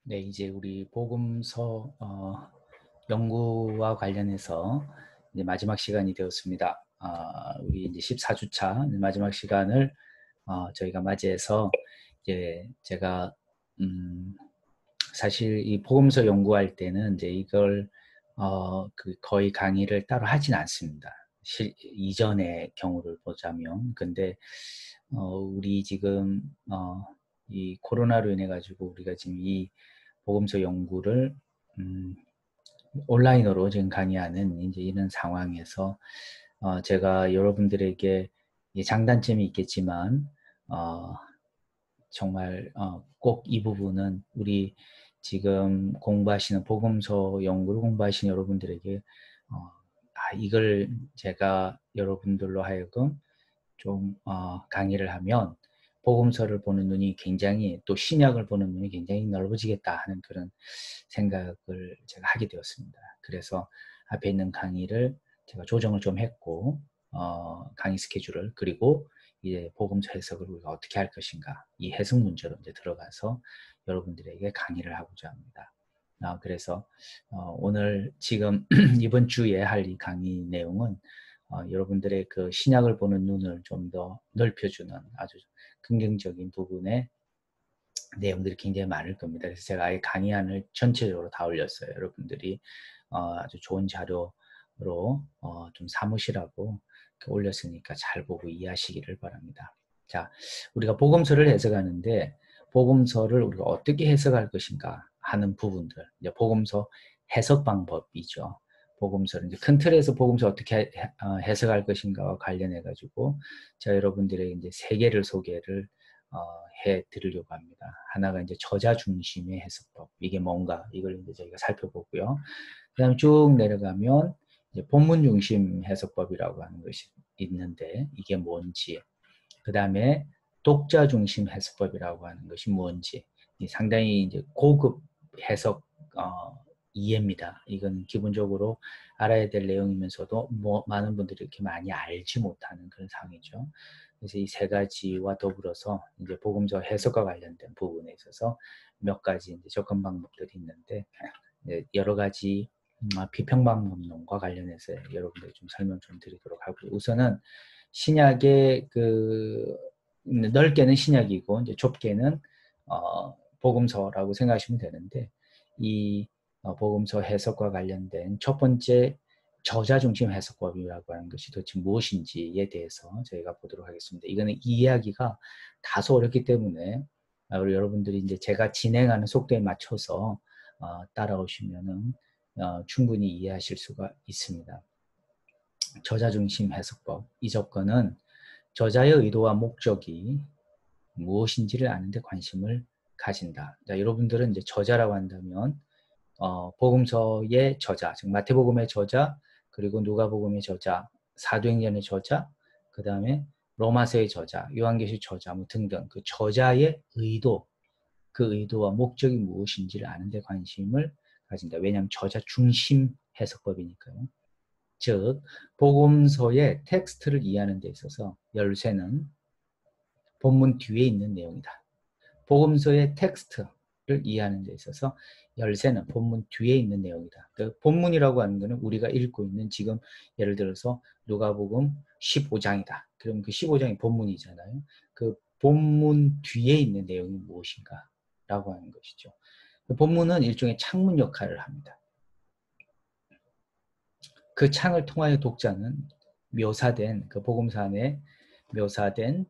네, 이제 우리 복음서 연구와 관련해서 이제 마지막 시간이 되었습니다. 우리 이제 14주차 마지막 시간을 저희가 맞이해서 이제 제가 사실 이 복음서 연구할 때는 이제 이걸 거의 강의를 따로 하진 않습니다. 이전의 경우를 보자면 근데 우리 지금 이 코로나로 인해 가지고 우리가 지금 이 복음서 연구를 음, 온라인으로 지금 강의하는 이제 이런 상황에서 제가 여러분들에게 장단점이 있겠지만 정말 꼭 이 부분은 우리 지금 공부하시는 복음서 연구를 공부하시는 여러분들에게 이걸 제가 여러분들로 하여금 좀 강의를 하면 복음서를 보는 눈이 굉장히 또 신약을 보는 눈이 굉장히 넓어지겠다 하는 그런 생각을 제가 하게 되었습니다. 그래서 앞에 있는 강의를 제가 조정을 좀 했고 강의 스케줄을 그리고 이제 복음서 해석을 우리가 어떻게 할 것인가 이 해석 문제로 이제 들어가서 여러분들에게 강의를 하고자 합니다. 그래서 오늘 지금 이번 주에 할 이 강의 내용은 여러분들의 그 신약을 보는 눈을 좀 더 넓혀주는 아주 긍정적인 부분의 내용들이 굉장히 많을 겁니다. 그래서 제가 아예 강의안을 전체적으로 다 올렸어요. 여러분들이 아주 좋은 자료로 좀 삼으시라고 올렸으니까 잘 보고 이해하시기를 바랍니다. 자, 우리가 복음서를 해석하는데 복음서를 우리가 어떻게 해석할 것인가 하는 부분들, 이제 복음서 해석 방법이죠. 복음서를 이제 큰 틀에서 복음서 어떻게 해석할 것인가와 관련해 가지고 제가 여러분들에게 이제 세 개를 소개를 해 드리려고 합니다. 하나가 이제 저자 중심의 해석법. 이게 뭔가 이걸 이제 저희가 살펴보고요. 그다음에 쭉 내려가면 이제 본문 중심 해석법이라고 하는 것이 있는데 이게 뭔지. 그다음에 독자 중심 해석법이라고 하는 것이 뭔지. 상당히 이제 고급 해석 이해입니다. 이건 기본적으로 알아야 될 내용이면서도 많은 분들이 이렇게 많이 알지 못하는 그런 상황이죠. 그래서 이 세 가지와 더불어서 이제 복음서 해석과 관련된 부분에 있어서 몇 가지 이제 접근 방법들이 있는데 여러 가지 비평 방법론과 관련해서 여러분들 좀 설명 좀 드리도록 하고요. 우선은 신약의 넓게는 신약이고 이제 좁게는 복음서라고 생각하시면 되는데 이 복음서 해석과 관련된 첫 번째 저자 중심 해석법이라고 하는 것이 도대체 무엇인지에 대해서 저희가 보도록 하겠습니다. 이거는 이해하기가 다소 어렵기 때문에 우리 여러분들이 이제 제가 진행하는 속도에 맞춰서 따라오시면은 충분히 이해하실 수가 있습니다. 저자 중심 해석법. 이 접근은 저자의 의도와 목적이 무엇인지를 아는 데 관심을 가진다. 자, 여러분들은 이제 저자라고 한다면 복음서의 저자, 즉 마태복음의 저자, 그리고 누가복음의 저자, 사도행전의 저자, 그 다음에 로마서의 저자, 요한계시 저자 뭐 등등 그 저자의 의도, 그 의도와 목적이 무엇인지를 아는 데 관심을 가진다. 왜냐하면 저자 중심 해석법이니까요. 즉 복음서의 텍스트를 이해하는 데 있어서 열쇠는 본문 뒤에 있는 내용이다. 복음서의 텍스트를 이해하는 데 있어서 열쇠는 본문 뒤에 있는 내용이다. 그 본문이라고 하는 것은 우리가 읽고 있는 지금 예를 들어서 누가복음 15장이다. 그럼 그 15장이 본문이잖아요. 그 본문 뒤에 있는 내용이 무엇인가 라고 하는 것이죠. 그 본문은 일종의 창문 역할을 합니다. 그 창을 통하여 독자는 묘사된 그 복음서 안에 묘사된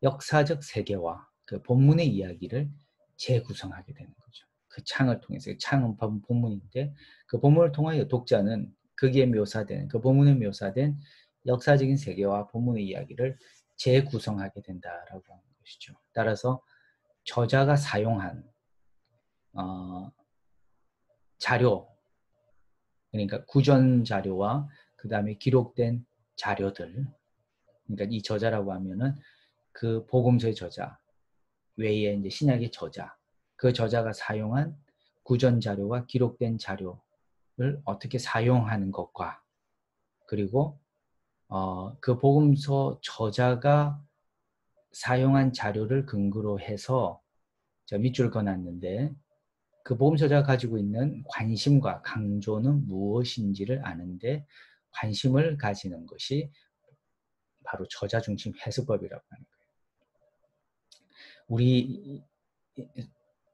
역사적 세계와 그 본문의 이야기를 재구성하게 되는 거죠. 그 창을 통해서 창은 본문인데 그 본문을 통하여 독자는 거기에 묘사된 그 본문에 묘사된 역사적인 세계와 본문의 이야기를 재구성하게 된다라고 하는 것이죠. 따라서 저자가 사용한 자료, 그러니까 구전 자료와 그 다음에 기록된 자료들, 그러니까 이 저자라고 하면은 그 복음서의 저자 외에 이제 신약의 저자, 그 저자가 사용한 구전 자료와 기록된 자료를 어떻게 사용하는 것과 그리고 그 복음서 저자가 사용한 자료를 근거로 해서 저 밑줄 그어놨는데 그 복음서자가 가지고 있는 관심과 강조는 무엇인지를 아는데 관심을 가지는 것이 바로 저자 중심 해석법이라고 하는 거예요. 우리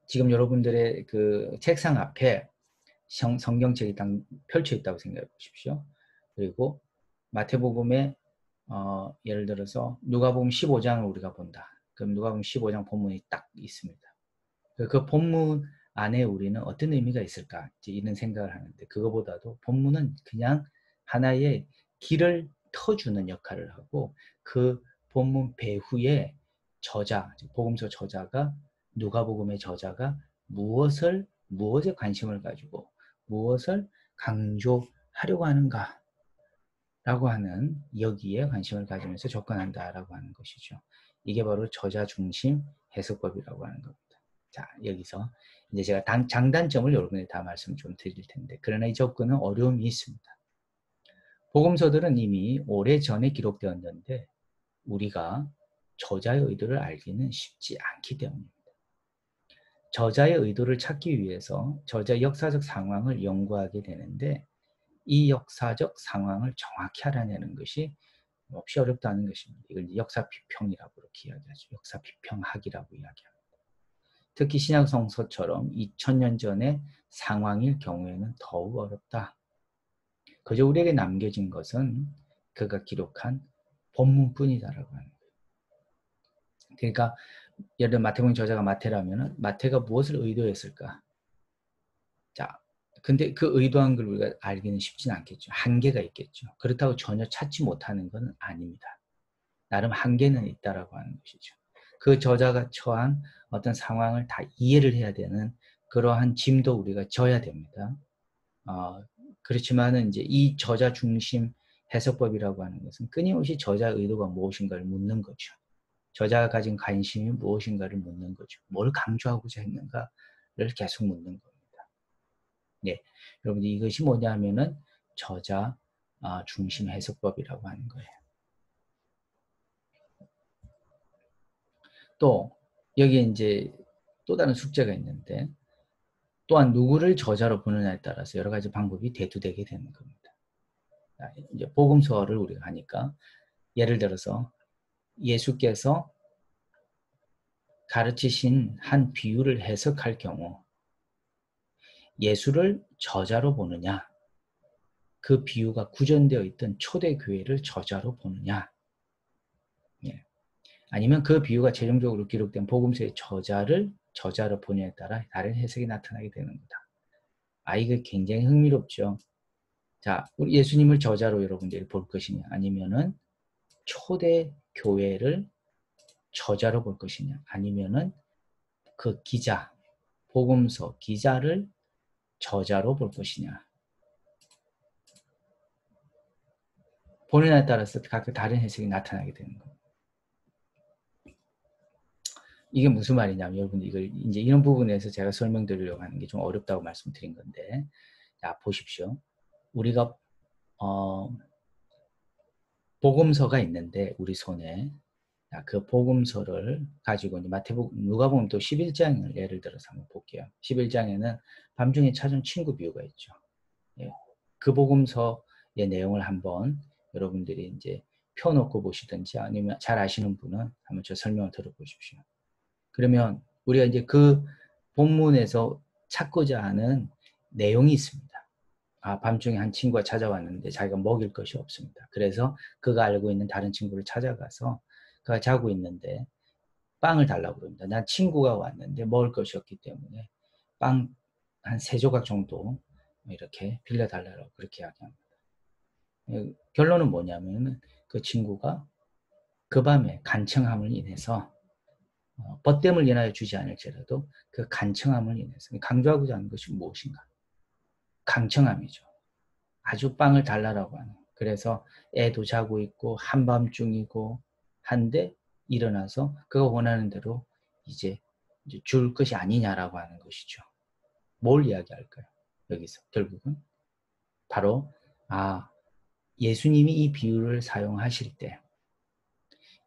지금 여러분들의 그 책상 앞에 성경책이 딱 펼쳐 있다고 생각해 보십시오. 그리고 마태복음에 예를 들어서 누가복음 15장을 우리가 본다. 그럼 누가복음 15장 본문이 딱 있습니다. 그 본문 안에 우리는 어떤 의미가 있을까 이런 생각을 하는데 그거보다도 본문은 그냥 하나의 길을 터주는 역할을 하고 그 본문 배후에 저자, 복음서 저자가 누가복음의 저자가 무엇에 관심을 가지고 무엇을 강조하려고 하는가 라고 하는 여기에 관심을 가지면서 접근한다라고 하는 것이죠. 이게 바로 저자 중심 해석법이라고 하는 겁니다. 자, 여기서 이제 제가 장단점을 여러분에게 다 말씀 좀 드릴 텐데 그러나 이 접근은 어려움이 있습니다. 복음서들은 이미 오래전에 기록되었는데 우리가 저자의 의도를 알기는 쉽지 않기 때문입니다. 저자의 의도를 찾기 위해서 저자의 역사적 상황을 연구하게 되는데 이 역사적 상황을 정확히 알아내는 것이 몹시 어렵다는 것입니다. 이걸 역사 비평이라고 이렇게 이야기하죠. 역사 비평학이라고 이야기합니다. 특히 신약 성서처럼 2000년 전의 상황일 경우에는 더욱 어렵다. 그저 우리에게 남겨진 것은 그가 기록한 본문뿐이다라고 하는 거예요. 그러니까 예를 들어 마태복음 저자가 마태라면 마태가 무엇을 의도했을까? 자, 근데 그 의도한 걸 우리가 알기는 쉽지는 않겠죠. 한계가 있겠죠. 그렇다고 전혀 찾지 못하는 건 아닙니다. 나름 한계는 있다라고 하는 것이죠. 그 저자가 처한 어떤 상황을 다 이해를 해야 되는 그러한 짐도 우리가 져야 됩니다. 그렇지만은 이제 이 저자 중심 해석법이라고 하는 것은 끊임없이 저자의 의도가 무엇인가를 묻는 거죠. 저자가 가진 관심이 무엇인가를 묻는 거죠. 뭘 강조하고자 했는가를 계속 묻는 겁니다. 네, 여러분 이것이 뭐냐면은 저자 중심 해석법이라고 하는 거예요. 또 여기에 이제 또 다른 숙제가 있는데 또한 누구를 저자로 보느냐에 따라서 여러 가지 방법이 대두되게 되는 겁니다. 이제 복음서를 우리가 하니까 예를 들어서 예수께서 가르치신 한 비유를 해석할 경우 예수를 저자로 보느냐 그 비유가 구전되어 있던 초대교회를 저자로 보느냐 예. 아니면 그 비유가 최종적으로 기록된 복음서의 저자로 보느냐에 따라 다른 해석이 나타나게 되는 거다. 이거 굉장히 흥미롭죠. 자, 우리 예수님을 저자로 여러분들이 볼 것이냐 아니면은 초대교회를 저자로 볼 것이냐 아니면은 그 기자, 복음서 기자를 저자로 볼 것이냐 본인에 따라서 각각 다른 해석이 나타나게 되는 겁니다. 이게 무슨 말이냐면 여러분 이걸 이제 이런 부분에서 제가 설명드리려고 하는 게 좀 어렵다고 말씀드린 건데 자 보십시오. 우리가 복음서가 있는데 우리 손에 그 복음서를 가지고 이제 누가복음 또 11장을 예를 들어서 한번 볼게요. 11장에는 밤중에 찾은 친구 비유가 있죠. 예. 그 복음서의 내용을 한번 여러분들이 이제 펴놓고 보시든지 아니면 잘 아시는 분은 한번 저 설명을 들어보십시오. 그러면 우리가 이제 그 본문에서 찾고자 하는 내용이 있습니다. 밤중에 한 친구가 찾아왔는데 자기가 먹일 것이 없습니다. 그래서 그가 알고 있는 다른 친구를 찾아가서 그가 자고 있는데 빵을 달라고 그럽니다. 난 친구가 왔는데 먹을 것이 없기 때문에 빵 한 3조각 정도 이렇게 빌려달라고 그렇게 이야기합니다. 결론은 뭐냐면 그 친구가 그 밤에 간청함을 인해서 벗됨을 인하여 주지 않을지라도 그 간청함을 인해서 강조하고자 하는 것이 무엇인가? 강청함이죠. 아주 빵을 달라라고 하는. 그래서 애도 자고 있고 한밤중이고 한데 일어나서 그가 원하는 대로 이제 줄 것이 아니냐라고 하는 것이죠. 뭘 이야기할까요? 여기서 결국은 바로 예수님이 이 비유를 사용하실 때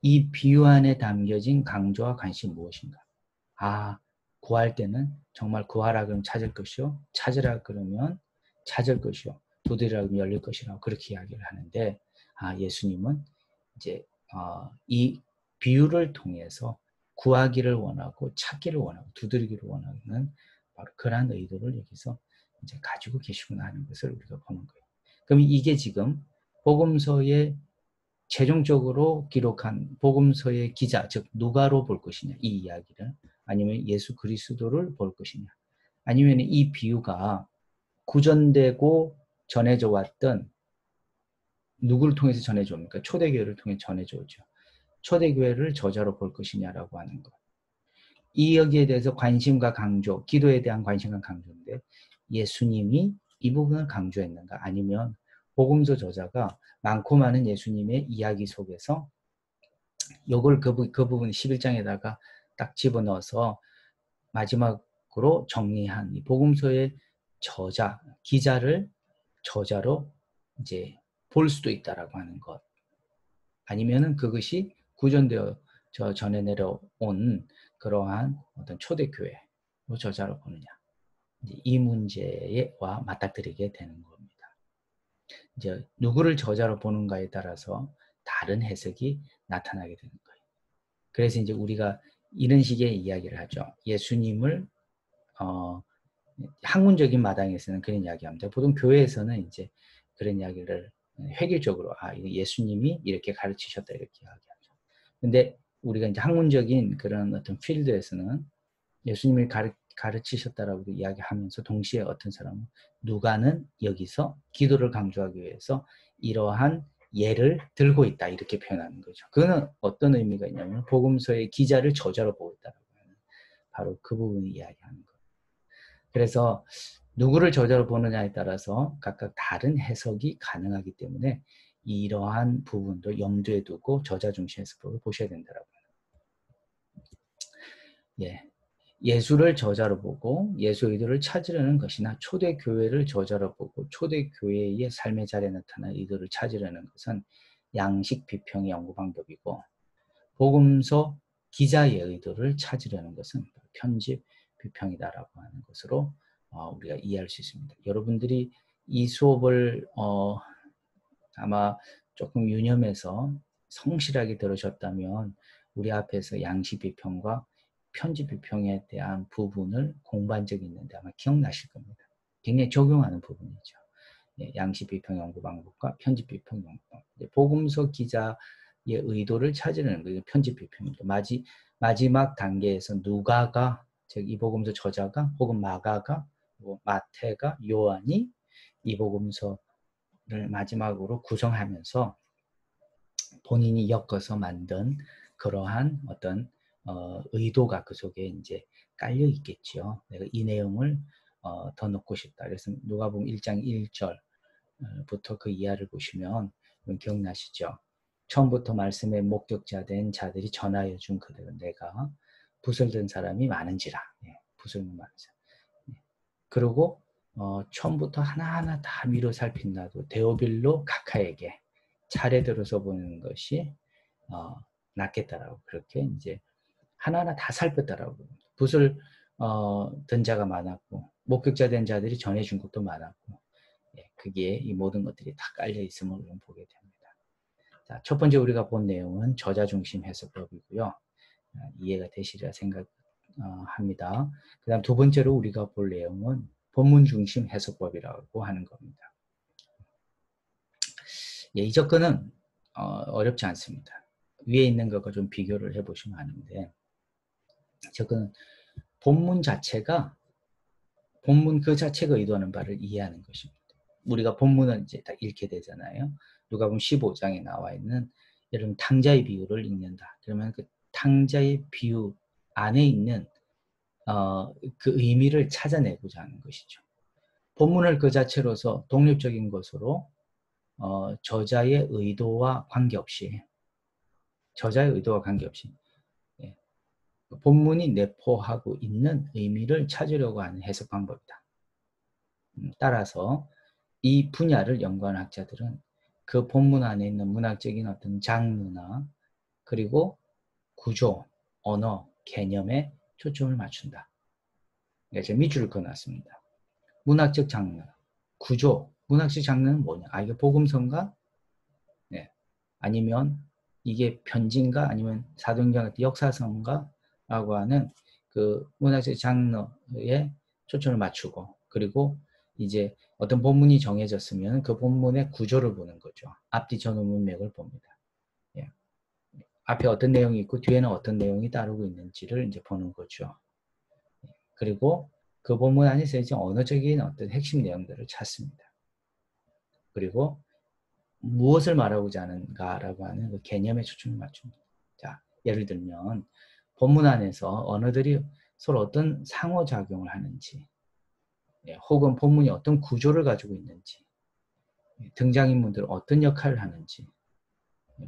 이 비유 안에 담겨진 강조와 관심이 무엇인가? 구할 때는 정말 구하라 그러면 찾을 것이요, 찾으라 그러면 찾을 것이요, 두드리라 그러면 열릴 것이라고 그렇게 이야기를 하는데, 예수님은 이제 이 비유를 통해서 구하기를 원하고 찾기를 원하고 두드리기를 원하는 바로 그러한 의도를 여기서 이제 가지고 계시구나 하는 것을 우리가 보는 거예요. 그럼 이게 지금 복음서에 최종적으로 기록한 복음서의 기자, 즉 누가로 볼 것이냐, 이 이야기를, 아니면 예수 그리스도를 볼 것이냐, 아니면 이 비유가 구전되고 전해져 왔던 누구를 통해서 전해져 옵니까? 초대교회를 통해 전해져 오죠. 초대교회를 저자로 볼 것이냐라고 하는 것. 이 여기에 대해서 관심과 강조, 기도에 대한 관심과 강조인데, 예수님이 이 부분을 강조했는가, 아니면 복음서 저자가 많고 많은 예수님의 이야기 속에서 요걸 그 부분 11장에다가 딱 집어넣어서 마지막으로 정리한 이 복음서의 저자, 기자를 저자로 이제 볼 수도 있다라고 하는 것. 아니면은 그것이 구전되어 전해 내려온 그러한 어떤 초대교회로 저자로 보느냐. 이제 이 문제와 맞닥뜨리게 되는 겁니다. 이제 누구를 저자로 보는가에 따라서 다른 해석이 나타나게 되는 거예요. 그래서 이제 우리가 이런 식의 이야기를 하죠. 예수님을 학문적인 마당에서는 그런 이야기합니다. 보통 교회에서는 이제 그런 이야기를 획일적으로 예수님이 이렇게 가르치셨다 이렇게 이야기하죠. 근데 우리가 이제 학문적인 그런 어떤 필드에서는 예수님이 가르치셨다라고 이야기하면서 동시에 어떤 사람은 누가는 여기서 기도를 강조하기 위해서 이러한 예를 들고 있다 이렇게 표현하는 거죠. 그거는 어떤 의미가 있냐면 복음서의 기자를 저자로 보고 있다라고 하는 바로 그 부분을 이야기하는 거예요. 그래서 누구를 저자로 보느냐에 따라서 각각 다른 해석이 가능하기 때문에 이러한 부분도 염두에 두고 저자 중심 해석법을 보셔야 된다라고. 예. 예수를 저자로 보고 예수 의도를 찾으려는 것이나 초대교회를 저자로 보고 초대교회의 삶의 자리에 나타난 의도를 찾으려는 것은 양식 비평의 연구 방법이고, 복음서 기자의 의도를 찾으려는 것은 편집 비평이다라고 하는 것으로 우리가 이해할 수 있습니다. 여러분들이 이 수업을 아마 조금 유념해서 성실하게 들으셨다면 우리 앞에서 양식 비평과 편집 비평에 대한 부분을 공부한 적이 있는데 아마 기억나실 겁니다. 굉장히 적용하는 부분이죠. 양식 비평 연구 방법과 편집 비평 연구 방법. 복음서 기자의 의도를 찾으려는 거, 편집 비평입니다. 마지막 단계에서 누가가, 즉 이 복음서 저자가 혹은 마가가, 마태가, 요한이 이 복음서를 마지막으로 구성하면서 본인이 엮어서 만든 그러한 어떤 의도가 그 속에 이제 깔려 있겠죠. 내가 이 내용을 더 넣고 싶다. 그래서 누가복음 1장 1절부터 그 이하를 보시면 기억나시죠? 처음부터 말씀의 목격자 된 자들이 전하여 준 그대로 내가 붓을 든 사람이 많은지라. 붓을 든 많은 사람. 그리고 처음부터 하나하나 다 미뤄 살핀 나도 데오빌로 각하에게 차례 들어서 보는 것이 낫겠다라고 그렇게 이제 하나하나 다 살폈다라고. 붓을 든 자가 많았고 목격자 된 자들이 전해준 것도 많았고, 그게 이 모든 것들이 다 깔려 있음을 보게 됩니다. 자, 첫 번째 우리가 본 내용은 저자 중심 해석법이고요. 이해가 되시리라 생각합니다. 그 다음 두 번째로 우리가 볼 내용은 본문 중심 해석법이라고 하는 겁니다. 이 접근은 어렵지 않습니다. 위에 있는 것과 좀 비교를 해보시면 아는데, 접근은 본문 그 자체가 의도하는 바를 이해하는 것입니다. 우리가 본문을 이제 다 읽게 되잖아요. 누가복음 15장에 나와 있는 여러분 탕자의 비유를 읽는다. 그러면 그 탕자의 비유 안에 있는 그 의미를 찾아내고자 하는 것이죠. 본문을 그 자체로서 독립적인 것으로 저자의 의도와 관계없이 본문이 내포하고 있는 의미를 찾으려고 하는 해석 방법이다. 따라서 이 분야를 연구하는 학자들은 그 본문 안에 있는 문학적인 어떤 장르나 그리고 구조, 언어, 개념에 초점을 맞춘다. 제가 밑줄을 그어놨습니다. 문학적 장르, 구조, 문학적 장르는 뭐냐? 이게 복음서인가? 네. 아니면 이게 편지인가? 아니면 사도행전 같은 역사서인가? 라고 하는 그 문학적 장르에 초점을 맞추고, 그리고 이제 어떤 본문이 정해졌으면 그 본문의 구조를 보는 거죠. 앞뒤 전후 문맥을 봅니다. 예. 앞에 어떤 내용이 있고 뒤에는 어떤 내용이 따르고 있는지를 이제 보는 거죠. 그리고 그 본문 안에서 이제 언어적인 어떤 핵심 내용들을 찾습니다. 그리고 무엇을 말하고자 하는가라고 하는 그 개념에 초점을 맞춥니다. 자, 예를 들면 본문 안에서 언어들이 서로 어떤 상호작용을 하는지, 혹은 본문이 어떤 구조를 가지고 있는지, 등장인물들은 어떤 역할을 하는지,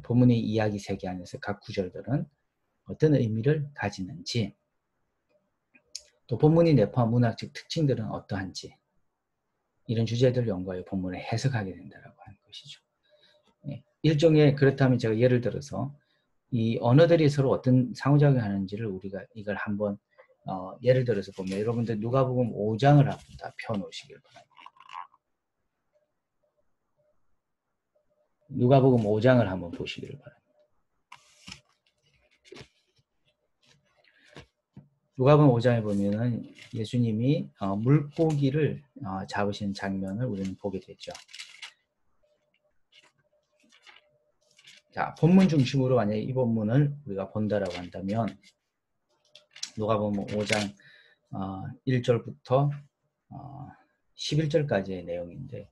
본문의 이야기 세계 안에서 각 구절들은 어떤 의미를 가지는지, 또 본문이 내포한 문학적 특징들은 어떠한지, 이런 주제들을 연구하여 본문을 해석하게 된다고 하는 것이죠. 일종의, 그렇다면 제가 예를 들어서 이 언어들이 서로 어떤 상호작용을 하는지를 우리가 이걸 한번 예를 들어서 보면, 여러분들 누가복음 5장을 한번 다 펴놓으시길 바랍니다. 누가복음 5장을 한번 보시기를 바랍니다. 누가복음 5장에 보면은 예수님이 물고기를 잡으시는 장면을 우리는 보게 되죠. 자, 본문 중심으로 만약에 이 본문을 우리가 본다라고 한다면, 누가복음 5장 1절부터 11절까지의 내용인데,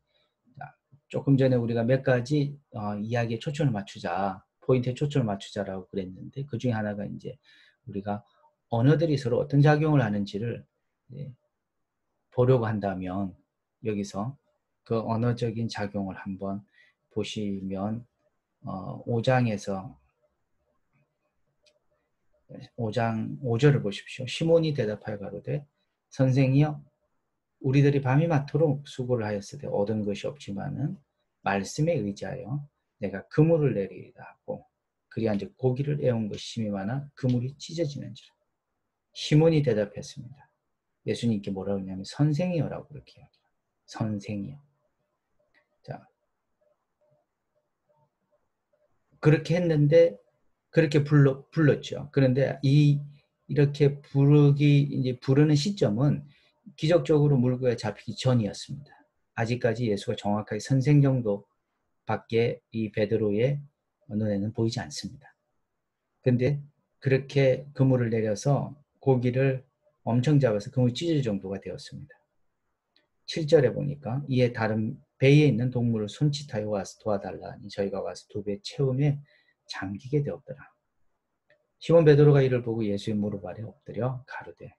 조금 전에 우리가 몇 가지 이야기에 초점을 맞추자, 포인트에 초점을 맞추자라고 그랬는데, 그 중에 하나가 이제 우리가 언어들이 서로 어떤 작용을 하는지를 보려고 한다면, 여기서 그 언어적인 작용을 한번 보시면 5장에서 5장 5절을 보십시오. 시몬이 대답하여 가로되 선생이여 우리들이 밤이 맞도록 수고를 하였으되 얻은 것이 없지만은 말씀에 의지하여 내가 그물을 내리리다 하고, 그리한즉 고기를 애운 것이 심히 많아 그물이 찢어지는지라. 시몬이 대답했습니다. 예수님께 뭐라고 하냐면 선생이여라고 그렇게 이야기해요. 선생이여. 자, 그렇게 했는데 그렇게 불렀죠. 그런데 이렇게 이제 부르는 시점은 기적적으로 물고기가 잡히기 전이었습니다. 아직까지 예수가 정확하게 선생 정도밖에 이 베드로의 눈에는 보이지 않습니다. 근데 그렇게 그물을 내려서 고기를 엄청 잡아서 그물이 찢어질 정도가 되었습니다. 7절에 보니까 이에 다른 배에 있는 동물을 손짓하여 와서 도와달라 하니 저희가 와서 두 배 채움에 잠기게 되었더라. 시몬 베드로가 이를 보고 예수의 무릎 아래 엎드려 가로되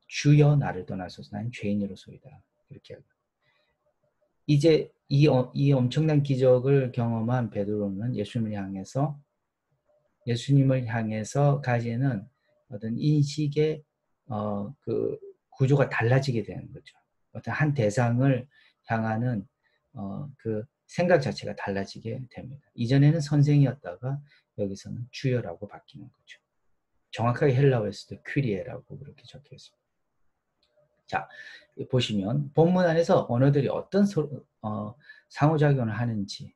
주여 나를 떠나소서 나는 죄인이로소이다. 이렇게 하고, 이제 이 엄청난 기적을 경험한 베드로는 예수님을 향해서 가지는 어떤 인식의 그 구조가 달라지게 되는 거죠. 어떤 한 대상을 향하는 그 생각 자체가 달라지게 됩니다. 이전에는 선생이었다가 여기서는 주여라고 바뀌는 거죠. 정확하게 헬라어에서도 큐리에라고 그렇게 적혀 있습니다. 자, 보시면 본문 안에서 언어들이 어떤 상호작용을 하는지,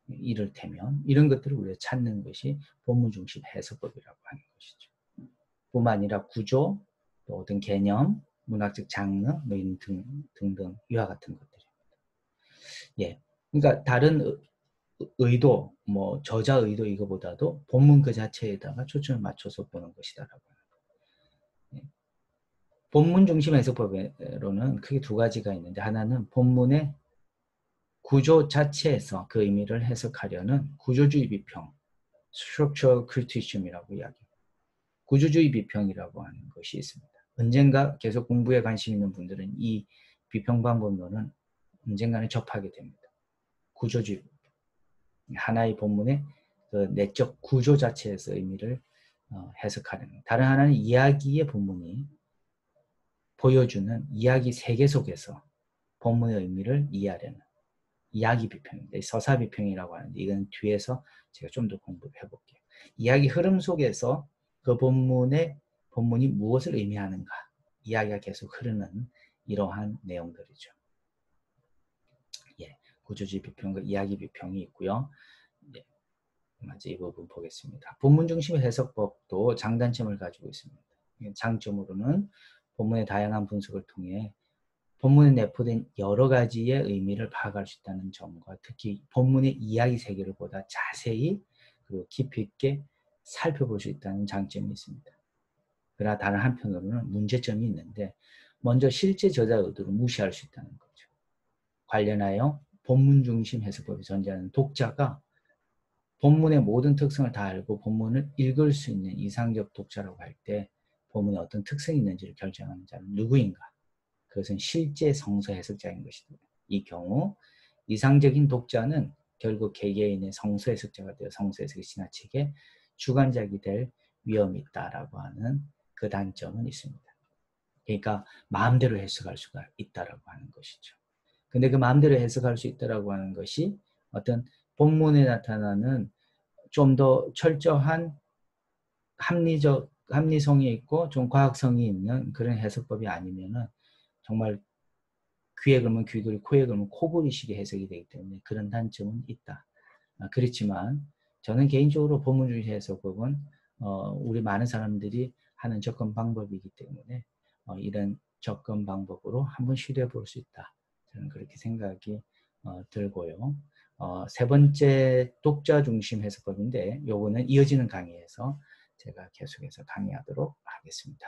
이를테면 이런 것들을 우리가 찾는 것이 본문 중심 해석법이라고 하는 것이죠. 뿐만 아니라 구조, 또 어떤 개념, 문학적 장르, 뭐 이런 등등 이와 같은 것들입니다. 예, 그러니까 다른 의도, 뭐 저자 의도 이거보다도 본문 그 자체에다가 초점을 맞춰서 보는 것이다라고 합니다. 예. 본문 중심 해석법으로는 크게 두 가지가 있는데, 하나는 본문의 구조 자체에서 그 의미를 해석하려는 구조주의 비평, structural criticism이라고 이야기합니다. 구조주의 비평이라고 하는 것이 있습니다. 언젠가 계속 공부에 관심 있는 분들은 이 비평 방법론은 언젠가는 접하게 됩니다. 구조주의 비평. 하나의 본문의 그 내적 구조 자체에서 의미를 해석하는, 다른 하나는 이야기의 본문이 보여주는 이야기 세계 속에서 본문의 의미를 이해하려는 이야기 비평입니다. 서사 비평이라고 하는데, 이건 뒤에서 제가 좀 더 공부를 해볼게요. 이야기 흐름 속에서 그 본문이 무엇을 의미하는가, 이야기가 계속 흐르는 이러한 내용들이죠. 예, 구조지 비평과 이야기 비평이 있고요. 예, 먼저 이 부분 보겠습니다. 본문 중심 해석법도 장단점을 가지고 있습니다. 장점으로는 본문의 다양한 분석을 통해 본문에 내포된 여러 가지의 의미를 파악할 수 있다는 점과 특히 본문의 이야기 세계를 보다 자세히 그리고 깊이 있게 살펴볼 수 있다는 장점이 있습니다. 그러나 다른 한편으로는 문제점이 있는데 먼저 실제 저자 의도를 무시할 수 있다는 거죠. 관련하여 본문 중심 해석법이 전제하는 독자가 본문의 모든 특성을 다 알고 본문을 읽을 수 있는 이상적 독자라고 할 때 본문에 어떤 특성이 있는지를 결정하는 자는 누구인가? 그것은 실제 성서 해석자인 것이다. 이 경우 이상적인 독자는 결국 개개인의 성서 해석자가 되어 성서 해석이 지나치게 주관적이 될 위험이 있다라고 하는 그 단점은 있습니다. 그러니까 마음대로 해석할 수가 있다라고 하는 것이죠. 근데 그 마음대로 해석할 수 있다라고 하는 것이 어떤 본문에 나타나는 좀 더 철저한 합리성이 있고 좀 과학성이 있는 그런 해석법이 아니면은 정말 귀에 걸면 귀걸이, 코에 걸면 코걸이식의 해석이 되기 때문에 그런 단점은 있다. 그렇지만 저는 개인적으로 본문주의 해석법은 우리 많은 사람들이 하는 접근 방법이기 때문에 이런 접근 방법으로 한번 시도해 볼 수 있다. 저는 그렇게 생각이 들고요. 세 번째 독자 중심 해석법인데 요거는 이어지는 강의에서 제가 계속해서 강의하도록 하겠습니다.